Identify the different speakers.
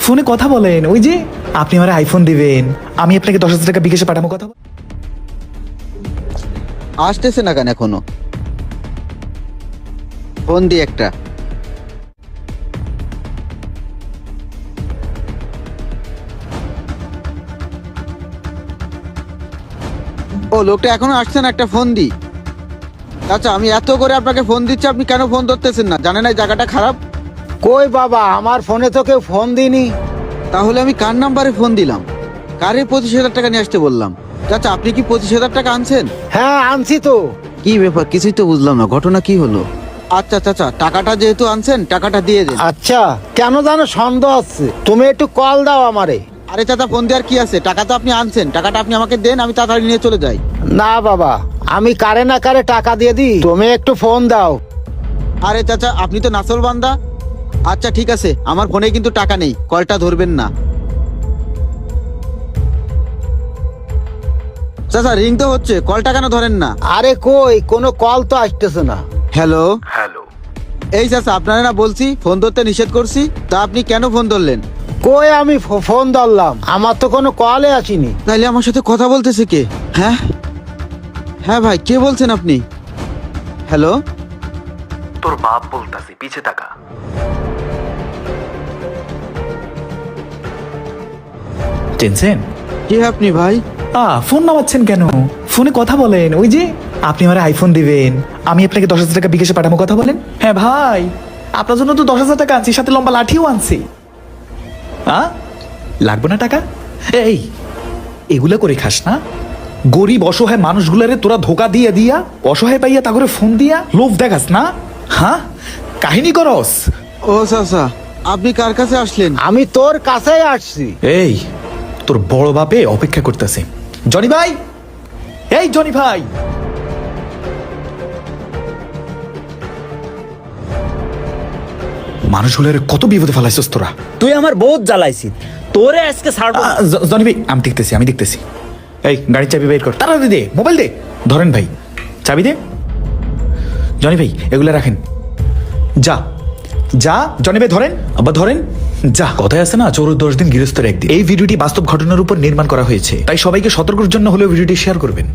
Speaker 1: ফোনে কথা বলেন। ওই যে আপনি আমার আইফোন দিবেন, আমি আপনাকে 10,000 টাকা বিকাশে পাঠাবো। কথা
Speaker 2: আসতেছে না কেন এখনো? ফোন দি একটা। ও লোকটা এখনো আসছে না, একটা ফোন দি। আচ্ছা আমি এত করে আপনাকে ফোন দিচ্ছি, আপনি কেন ফোন ধরতেছেন না? জানেন এই জায়গাটা খারাপ?
Speaker 3: কই বাবা, আমার ফোনে তো কেউ ফোন দিনি।
Speaker 2: তাহলে আমি কার নাম্বারে ফোন দিলাম? কারে 25,000 টাকা নিয়ে আসতে বললাম? চাচা আপনি কি 25,000 টাকা আনছেন?
Speaker 3: হ্যাঁ আনছি তো।
Speaker 2: কি ব্যাপার, কিছুই তো বুঝলাম না, ঘটনা কি হলো? আচ্ছা চাচা, টাকাটা যেহেতু আনছেন টাকাটা দিয়ে দেন।
Speaker 3: আচ্ছা কেন জানো সন্দেহ হচ্ছে, তুমি একটু কল দাও আমারে।
Speaker 2: আরে চাচা ফোন দেওয়ার কি আছে, টাকা তো আপনি আনছেন, টাকাটা আপনি আমাকে দেন, আমি তাড়াতাড়ি নিয়ে চলে যাই।
Speaker 3: না বাবা, আমি কারে না কারে টাকা দিয়ে দিই, তুমি একটু ফোন দাও।
Speaker 2: আরে চাচা আপনি তো নাসল বান্দা। আচ্ছা ঠিক আছে, আমার ফোনে কিন্তু টাকা নেই, কলটা ধরবেন না। চাচা রিং তো হচ্ছে, কলটা কেন ধরেন না?
Speaker 3: আরে কই, কোনো কল তো আসতেছে না।
Speaker 2: হ্যালো হ্যালো, এই চাচা আপনারা না বলছি ফোন ধরতে নিষেধ করছি, তা আপনি কেন ফোন ধরলেন?
Speaker 3: কই আমি ফোন ধরলাম, আমার তো কোনো কলে আসেনি।
Speaker 2: তাইলে আমার সাথে কথা বলতেছে কে? হ্যাঁ হ্যাঁ ভাই, কে বলছেন আপনি? হ্যালো,
Speaker 1: তোর বাপ বলতাছি, পিছে টাকা। টেনশন
Speaker 2: কে আপনি ভাই?
Speaker 1: ফোন নামাচ্ছেন কেন? ফোনে কথা বলেন। ওই যে আপনি আমার আইফোন দিবেন, আমি আপনাকে 10,000 টাকা বিকাশে পাঠাবো। কথা বলেন। হ্যাঁ ভাই, আপনার জন্য তো 10,000 টাকা আনছি, সাথে লম্বা লাঠিও আনছি। লাগবে না টাকা? এই এগুলা করে খাস না? গরিব অসহায় মানুষগুলারে তোরা ধোকা দিয়ে দিয়া, অসহায় পাইয়া তা করে ফোন দিয়া লোভ দেখাস না? হ্যাঁ, কাহিনী করস।
Speaker 2: ও চাচা, আপনি কার কাছে আসলেন?
Speaker 3: আমি তোর কাছেই আসছি।
Speaker 1: এই তোর বড় বাপে অপেক্ষা করতেছে। জনি ভাই, এই জনি ভাই, মানুষগুলোর কত বিপদে ফেলাইছিস তোরা।
Speaker 4: তুই আমার বহুত জ্বালাইছিস, তোরে আজকে ছাড়বো না।
Speaker 1: জনি ভাই আমি দেখতেছি। এই গাড়ির চাবি বের কর, তাড়াতাড়ি দে, মোবাইল দে। ধরেন ভাই, চাবি দে। জনি ভাই এগুলা রাখেন। যা যা জনি ভাই, ধরেন আবার ধরেন। যা, কথায় আছে না, চোর 10 দিন গৃহস্থের 1 দিন। এই ভিডিওটি বাস্তব ঘটনার উপর নির্মাণ করা হয়েছে, তাই সবাইকে সতর্কের জন্য হলেও ভিডিওটি শেয়ার করবেন।